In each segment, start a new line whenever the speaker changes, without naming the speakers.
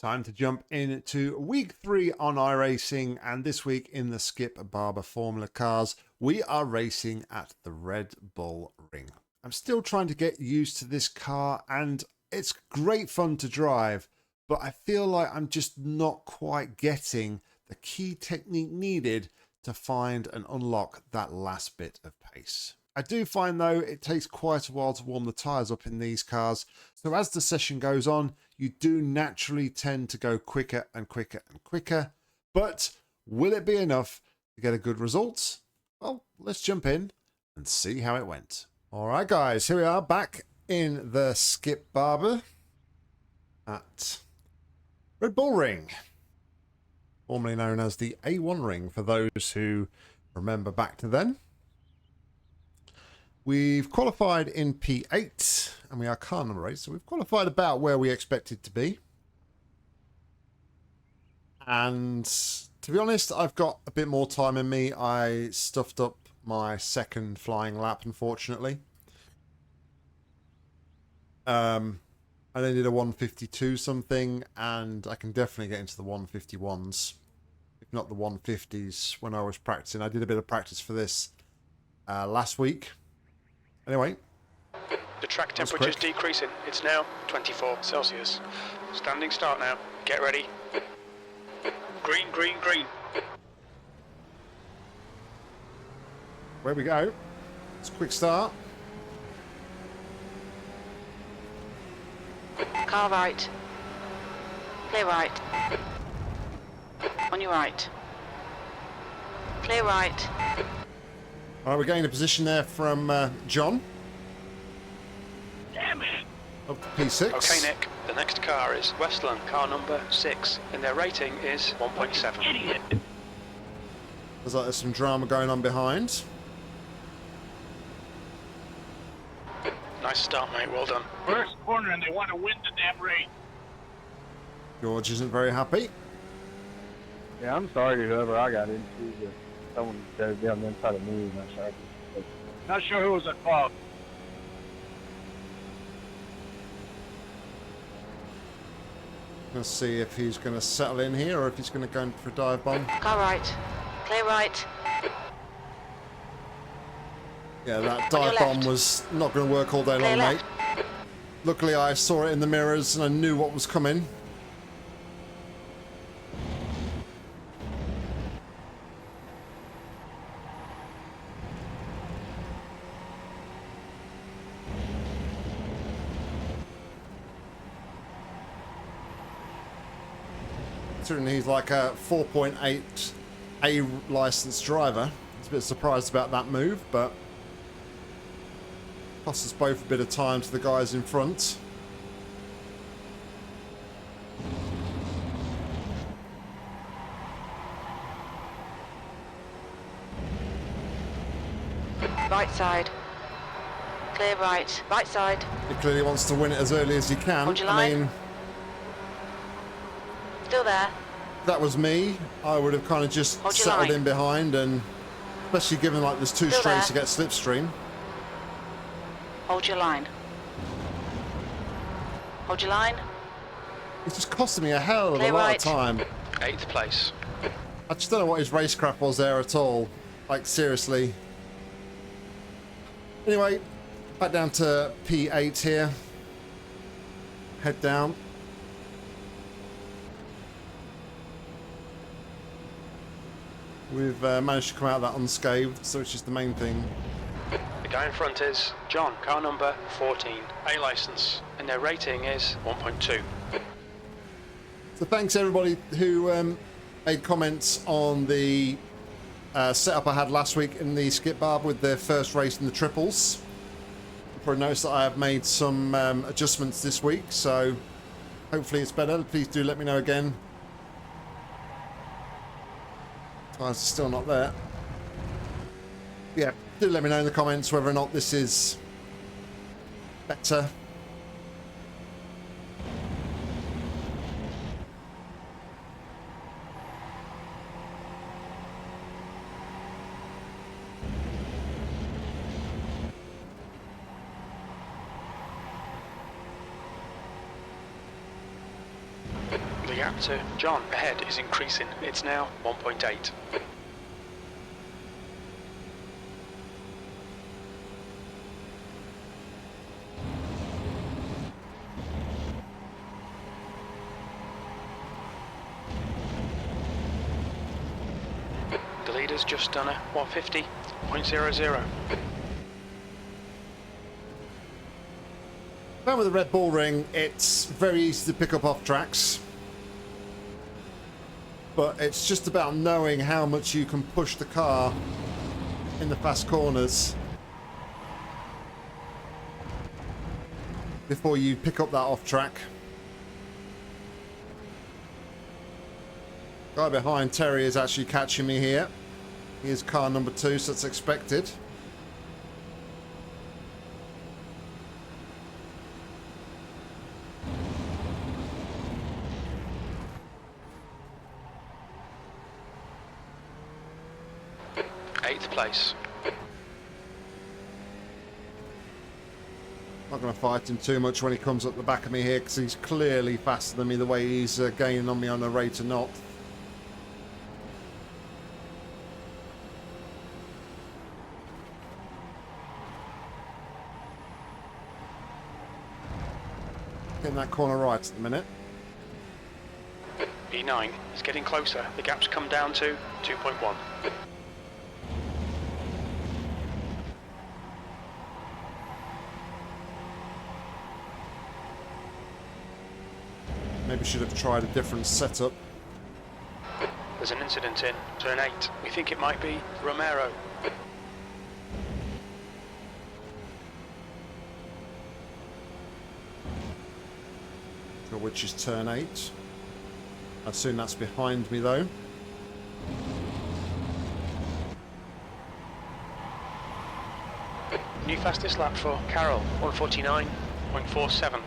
Time to jump into week 3 on iRacing, and this week in the Skip Barber Formula cars, we are racing at the Red Bull Ring. I'm still trying to get used to this car, and it's great fun to drive, but I feel like I'm just not quite getting the key technique needed to find and unlock that last bit of pace. I do find, though, it takes quite a while to warm the tyres up in these cars, so as the session goes on, you do naturally tend to go quicker and quicker and quicker. But will it be enough to get a good result? Well, let's jump in and see how it went. All right, guys, here we are back in the Skip Barber at Red Bull Ring, formerly known as the A1 Ring for those who remember back to then. We've qualified in P8 and we are car number 8, so we've qualified about where we expected to be. And to be honest, I've got a bit more time in me. I stuffed up my second flying lap, unfortunately. I then did a 152 something, and I can definitely get into the 151s, if not the 150s, when I was practicing. I did a bit of practice for this last week. Anyway,
the track temperature is decreasing. It's now 24 Celsius. Standing start now. Get ready. Green, green, green.
Where we go. It's a quick start.
Car right. Clear right. On your right. Clear right.
All right, we're getting a position there from John.
Damn it.
Up to P6.
Okay, Nick. The next car is Westland, car number 6, and their rating is 1.7. Idiot.
Looks like there's some drama going on behind.
Nice start, mate. Well done.
First corner, and they want to win the damn race.
George isn't very happy.
Yeah, I'm sorry to whoever I got into. But someone said to be on the inside of me, and I tried to.
Not sure who was at fault.
Let's see if he's going to settle in here or if he's going to go in for a dive bomb.
Car right. Clear right.
Yeah, that dive bomb was not going to work all day long, mate. Luckily, I saw it in the mirrors and I knew what was coming. Considering he's like a 4.8 A licensed driver, I was a bit surprised about that move, but cost us both a bit of time to the guys in front.
Right side. Clear right. Right side.
He clearly wants to win it as early as he can.
Hold your
I
line.
mean,
Still there.
if that was me, I would have kind of just
Hold your
settled
line.
in behind, and especially given like there's 2
Still
straights to
there.
get slipstream.
Hold your line. Hold your line.
It's just costing me a hell of a
Clear
lot
right.
of time.
8th place.
I just don't know what his racecraft was there at all. Like, seriously. Anyway, back down to P8 here. Head down. We've managed to come out of that unscathed, so it's just the main thing.
The guy in front is John, car number 14, A license, and their rating is 1.2.
So thanks everybody who made comments on the setup I had last week in the Skip Barb with the first race in the triples. You probably noticed that I have made some adjustments this week, so hopefully it's better. Please do let me know again. Tyres are still not there. Yeah, do let me know in the comments whether or not this is better.
The gap to John ahead is increasing. It's now 1.8. The leader's just done a 150.00.
Now with the Red Bull Ring, it's very easy to pick up off tracks. But it's just about knowing how much you can push the car in the fast corners before you pick up that off track. Guy behind Terry is actually catching me here. He is car number 2, so it's expected.
Place.
Not going to fight him too much when he comes up the back of me here, because he's clearly faster than me the way he's gaining on me on a rate of knot. Getting that corner right at the minute.
E9 is getting closer. The gap's come down to 2.1.
Maybe should have tried a different setup.
There's an incident in turn 8. We think it might be Romero.
Sure which is turn 8. I assume that's behind me though.
New fastest lap for Carroll, 149.47.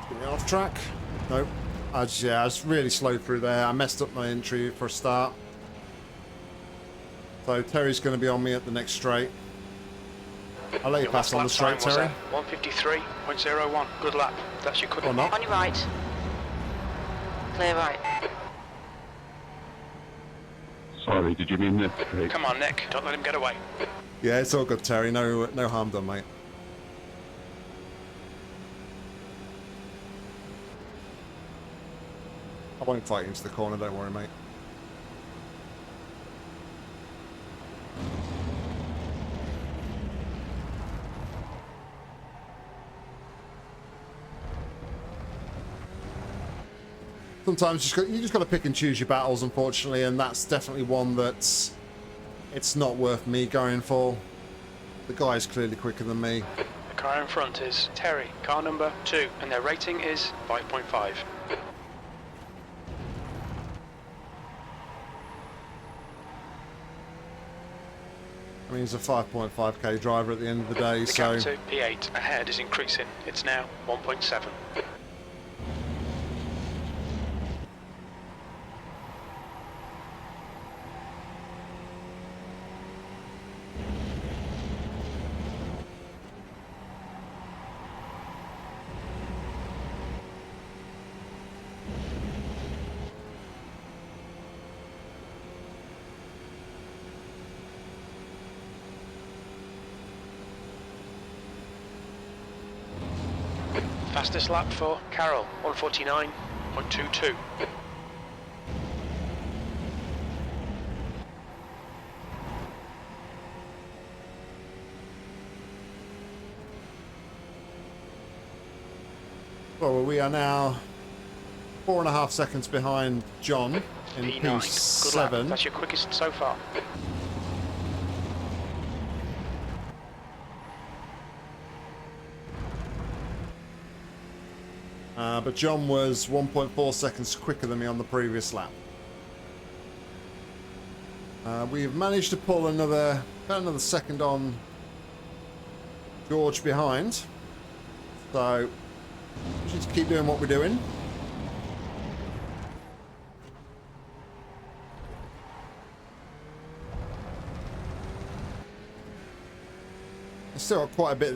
Get me off track. Nope. I was really slow through there. I messed up my entry for a start. So Terry's going to be on me at the next straight. I'll let you pass on the straight, Terry.
153.01. Good lap. That's your quick.
Or not.
On your right. Clear right.
Sorry, did you mean Nick?
Come on, Nick. Don't let him get away.
Yeah, it's all good, Terry. No harm done, mate. I won't fight into the corner, don't worry, mate. Sometimes you just got to pick and choose your battles, unfortunately, and that's definitely one that's it's not worth me going for. The guy's clearly quicker than me.
The car in front is Terry, car number 2, and their rating is 5.5.
I mean, he's a 5.5k driver at the end of the day,
The
so...
gap to P8 ahead is increasing. It's now 1.7. Fastest lap for Carroll, 149.22.
Well, we are now 4.5 seconds behind John in
P9. Good lap.
P7.
That's your quickest so far.
But John was 1.4 seconds quicker than me on the previous lap. We've managed to pull about another second on George behind. So, we just keep doing what we're doing. I've still got quite a bit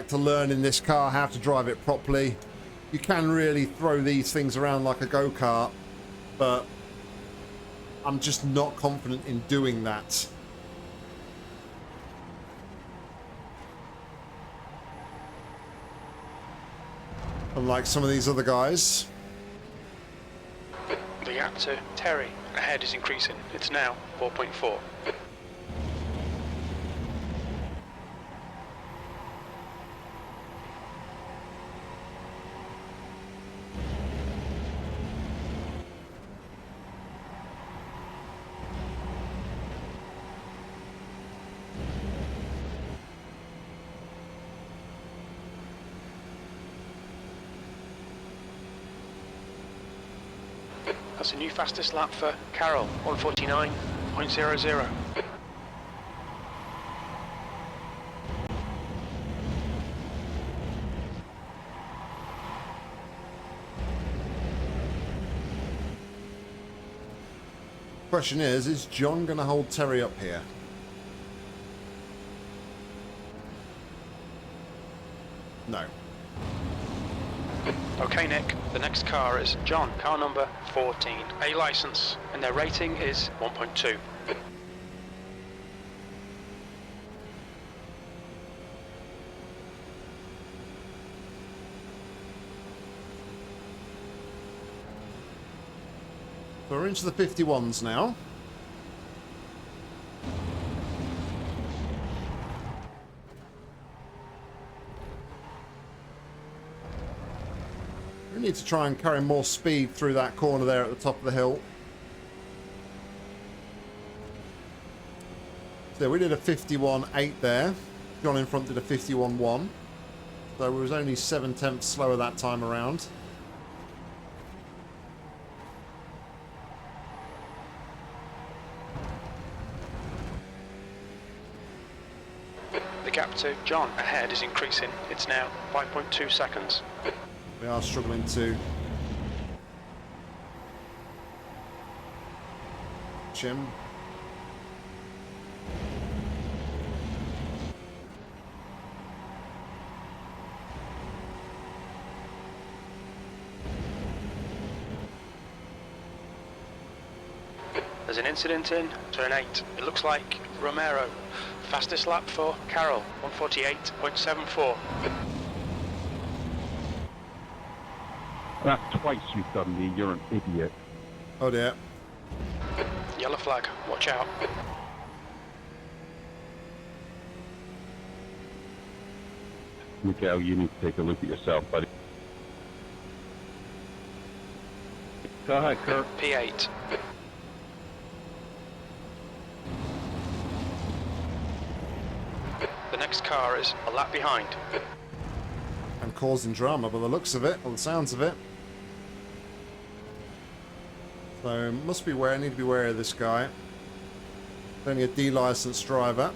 to learn in this car, how to drive it properly. you can really throw these things around like a go-kart, but I'm just not confident in doing that. Unlike some of these other guys.
The gap to Terry ahead is increasing. It's now 4.4. That's a new fastest lap for Carol, 149.00.
Question is John going to hold Terry up here? No.
Okay, Nick, the next car is John, car number 14, A license, and their rating is 1.2.
So we're into the 51s now. We need to try and carry more speed through that corner there at the top of the hill. So we did a 51.8 there. John in front did a 51.1. So we was only 7/10 slower that time around.
The gap to John ahead is increasing. It's now 5.2 seconds.
We are struggling to Jim.
There's an incident in turn 8. It looks like Romero. Fastest lap for Carol, 148.74.
That's twice you've done me. You're an idiot.
Oh dear.
Yellow flag, watch out.
Miguel, you need to take a look at yourself, buddy.
Go ahead, Kurt.
P8. The next car is a lap behind.
And causing drama by the looks of it, or the sounds of it. So must be wary, need to be wary of this guy. Only a D-licensed driver.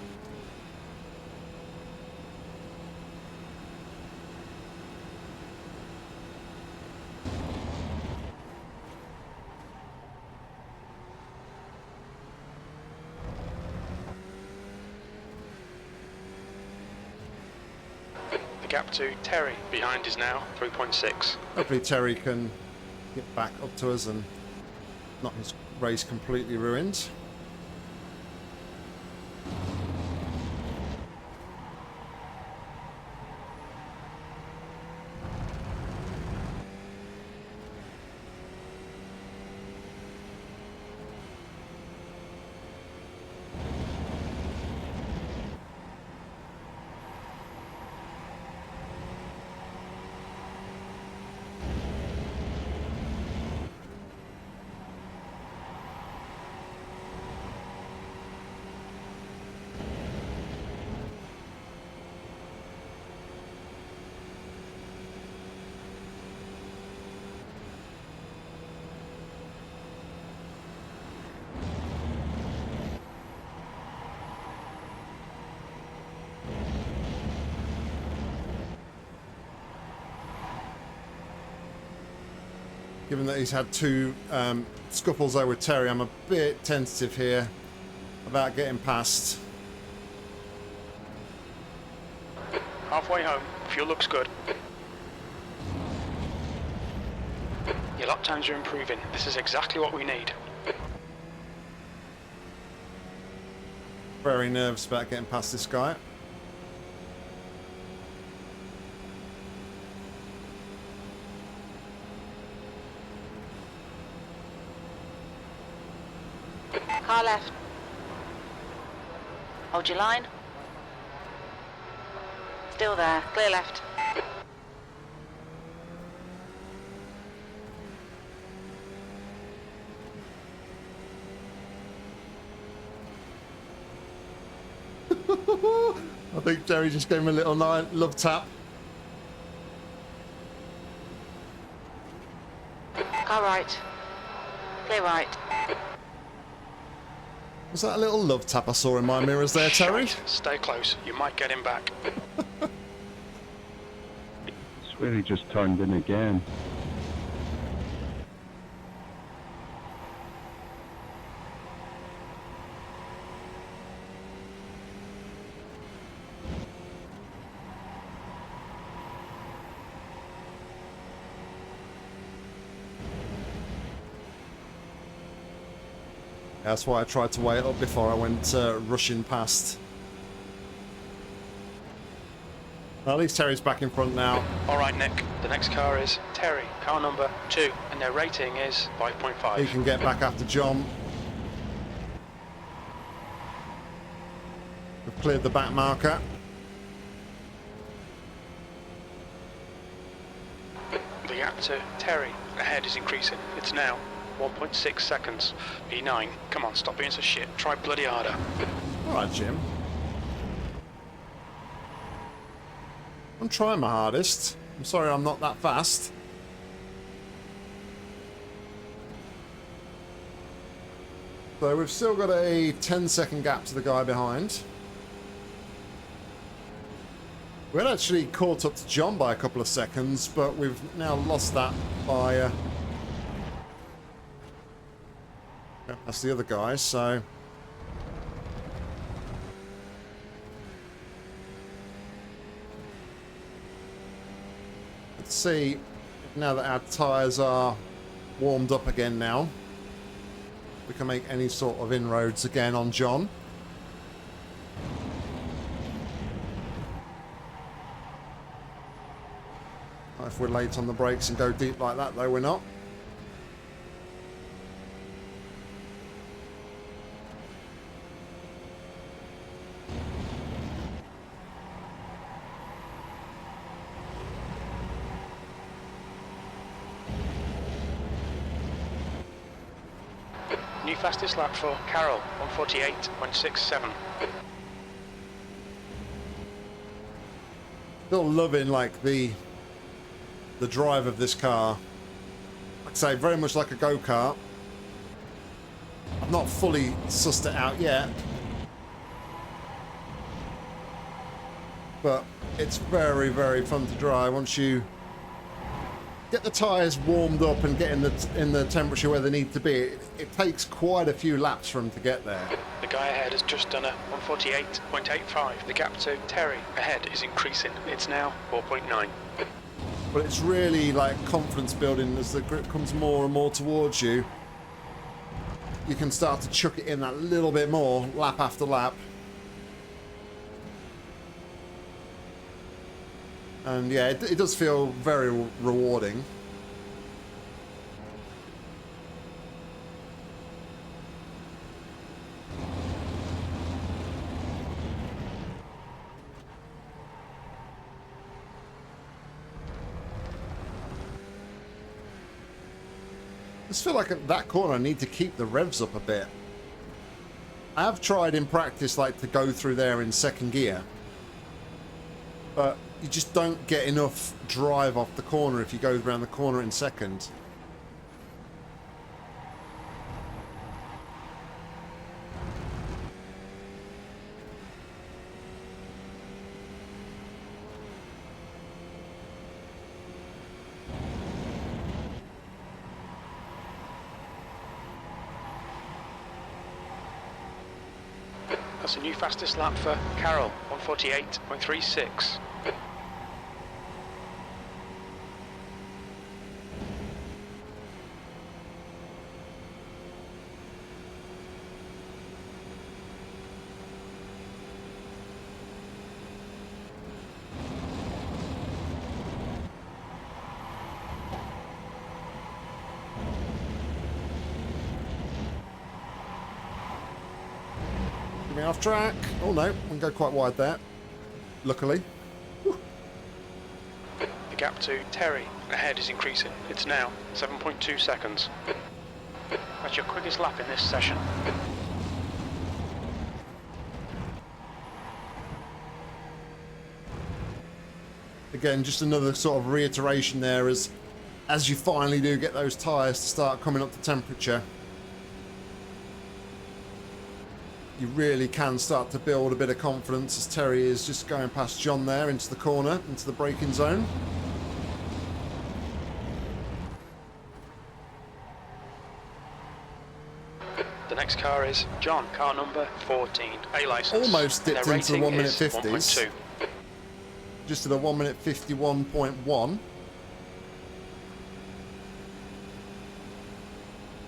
The gap to Terry behind is now 3.6.
Hopefully Terry can get back up to us and not his race completely ruined. Given that he's had two scuffles there with Terry, I'm a bit tentative here about getting past.
Halfway home, fuel looks good. Lap times are improving. This is exactly what we need.
Very nervous about getting past this guy.
Car left. Hold your line. Still there. Clear left.
I think Jerry just gave him a little love tap.
Car right. Clear right.
Was that a little love tap I saw in my mirrors there, Terry?
Shite. Stay close. You might get him back.
I swear he just turned in again.
That's why I tried to wait up before I went rushing past. Well, at least Terry's back in front now.
All right, Nick. The next car is Terry, car number 2, and their rating is 5.5.
He can get back after John. We've cleared the back marker.
The gap to Terry ahead is increasing. It's now 1.6 seconds. P9, come on, stop being so shit. Try bloody harder.
All right, Jim. I'm trying my hardest. I'm sorry I'm not that fast. So we've still got a 10-second gap to the guy behind. We had actually caught up to John by a couple of seconds, but we've now lost that by... that's the other guy, so... Let's see, now that our tyres are warmed up again now, we can make any sort of inroads again on John. If we're late on the brakes and go deep like that, though, we're not.
New fastest lap for Carroll, 148.67.
Still loving like the drive of this car. Like I say, very much like a go-kart. I've not fully sussed it out yet, but it's very, very fun to drive once you get the tyres warmed up and get in the temperature where they need to be. It takes quite a few laps for them to get there.
The guy ahead has just done a 148.85. The gap to Terry ahead is increasing. It's now 4.9.
But it's really like confidence building as the grip comes more and more towards you. You can start to chuck it in that little bit more, lap after lap. And yeah, it does feel very rewarding. I just feel like at that corner I need to keep the revs up a bit. I have tried in practice like to go through there in second gear, but you just don't get enough drive off the corner if you go around the corner in second.
That's a new fastest lap for Carroll, 148.36.
me off track. Oh no, I can go quite wide there. Luckily.
The gap to Terry ahead is increasing. It's now 7.2 seconds. That's your quickest lap in this session.
Again, just another sort of reiteration there as you finally do get those tyres to start coming up to temperature. You really can start to build a bit of confidence as Terry is just going past John there into the corner, into the braking zone.
The next car is John, car number 14, A license.
Almost dipped
Their
into the
rating
1 minute
is
50s.
1.2.
Just at a 1 minute 51.1.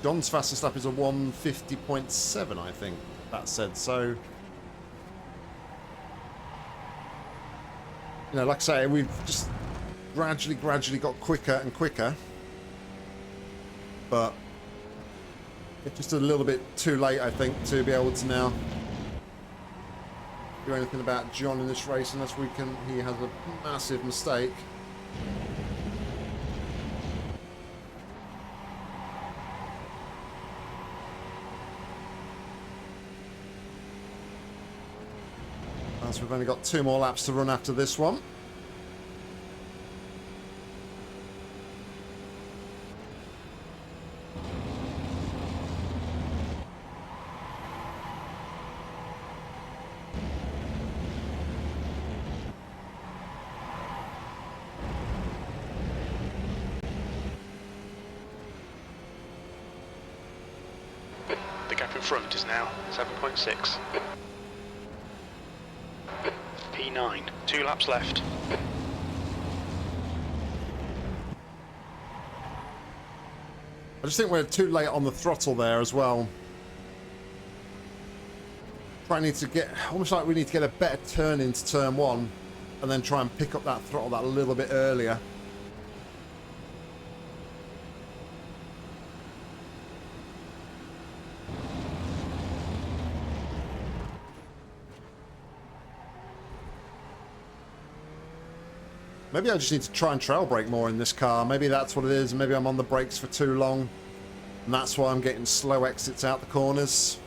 John's fastest lap is a 150.7, I think that said. So, you know, like I say, we've just gradually got quicker and quicker. But it's just a little bit too late, I think, to be able to now do anything about John in this race unless he has a massive mistake. So we've only got 2 more laps to run after this one.
The gap in front is now 7.6. P9, 2 laps left.
I just think we're too late on the throttle there as well. Need to get, almost like we need to get a better turn into turn 1 and then try and pick up that throttle that little bit earlier. Maybe I just need to try and trail brake more in this car. Maybe that's what it is. Maybe I'm on the brakes for too long. And that's why I'm getting slow exits out the corners.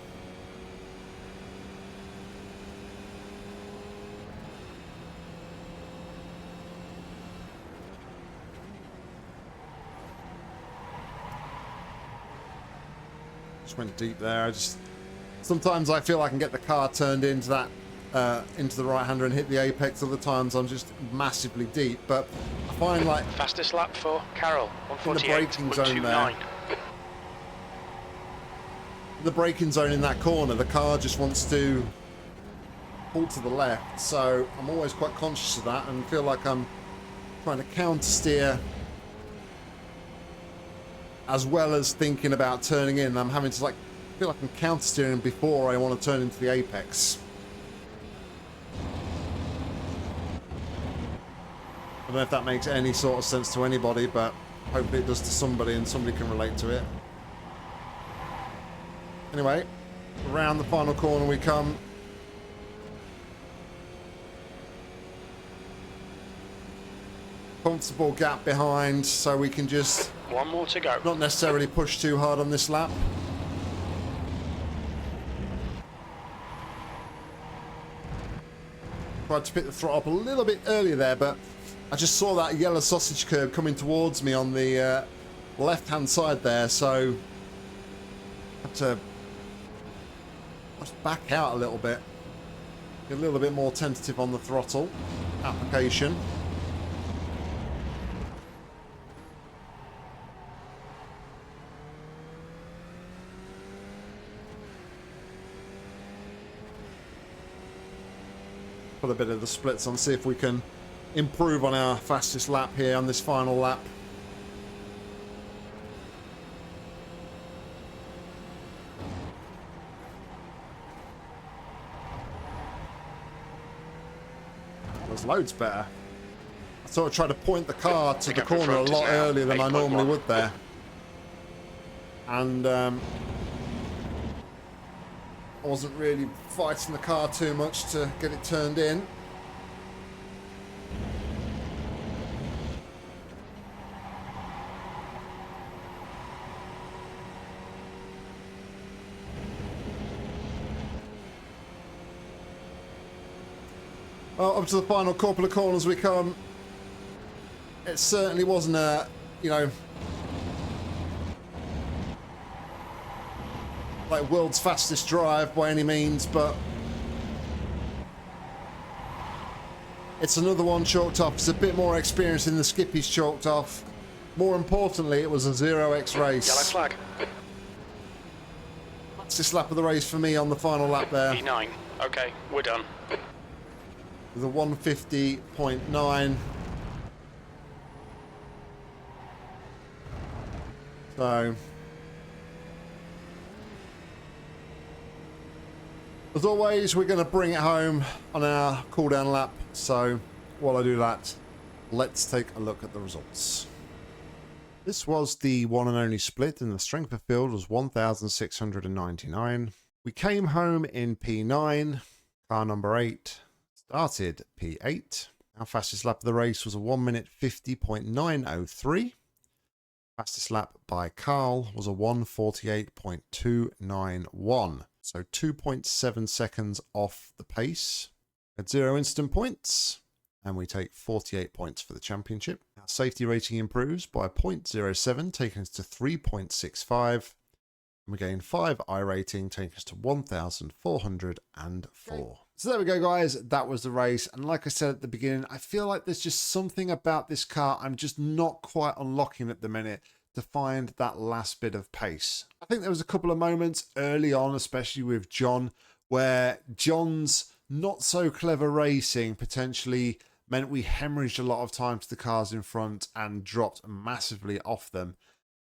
Just went deep there. Sometimes I feel I can get the car turned into that into the right-hander and hit the apex. Other times I'm just massively deep, but I find like
Fastest lap for Carroll,
in the braking zone there,
148.29.
the braking zone in that corner, the car just wants to pull to the left, so I'm always quite conscious of that and feel like I'm trying to counter steer as well as thinking about turning in. I'm having to feel like I'm counter steering before I want to turn into the apex. I don't know if that makes any sort of sense to anybody, but hopefully it does to somebody and somebody can relate to it. Anyway, around the final corner we come. Comfortable gap behind, so we can just
1 more to go.
not necessarily push too hard on this lap. Tried to pick the throttle up a little bit earlier there, but I just saw that yellow sausage curb coming towards me on the left-hand side there, so I had to just back out a little bit. Get a little bit more tentative on the throttle application. Put a bit of the splits on, see if we can improve on our fastest lap here on this final lap. There's loads better. I sort of tried to point the car to the corner a lot earlier than I normally would there. And I wasn't really fighting the car too much to get it turned in. Well, up to the final couple of corners we come. It certainly wasn't a, you know, like world's fastest drive by any means, but it's another one chalked off. It's a bit more experience in the Skippy's chalked off. More importantly, it was a 0x race.
Yellow flag.
That's this lap of the race for me on the final lap there.
E9. Okay, we're done.
With a 150.9. So, as always, we're going to bring it home on our cool down lap. So, while I do that, let's take a look at the results. This was the one and only split, and the strength of field was 1,699. We came home in P9, car number 8. Started P8. Our fastest lap of the race was a 1 minute 50.903. Fastest lap by Carl was a 1:48.291. So 2.7 seconds off the pace. At 0 instant points. And we take 48 points for the championship. Our safety rating improves by 0.07, taking us to 3.65. And we gain 5 iRating, taking us to 1,404. So there we go, guys. That was the race. And like I said at the beginning, I feel like there's just something about this car I'm just not quite unlocking at the minute to find that last bit of pace. I think there was a couple of moments early on, especially with John, where John's not so clever racing potentially meant we hemorrhaged a lot of time to the cars in front and dropped massively off them.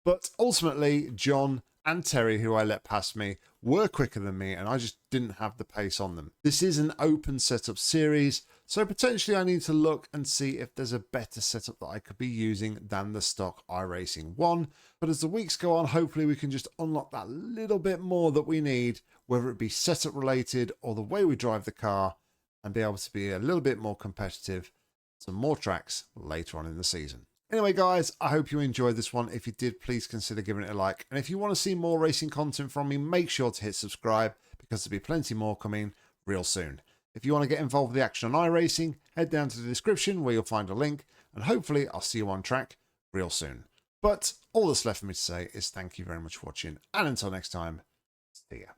But ultimately, John and Terry, who I let past me, were quicker than me, and I just didn't have the pace on them. This is an open setup series, so potentially I need to look and see if there's a better setup that I could be using than the stock iRacing 1. But as the weeks go on, hopefully we can just unlock that little bit more that we need, whether it be setup related or the way we drive the car, and be able to be a little bit more competitive to more tracks later on in the season. Anyway, guys, I hope you enjoyed this one. If you did, please consider giving it a like. And if you want to see more racing content from me, make sure to hit subscribe, because there'll be plenty more coming real soon. If you want to get involved with the action on iRacing, head down to the description where you'll find a link, and hopefully I'll see you on track real soon. But all that's left for me to say is thank you very much for watching, and until next time, see ya.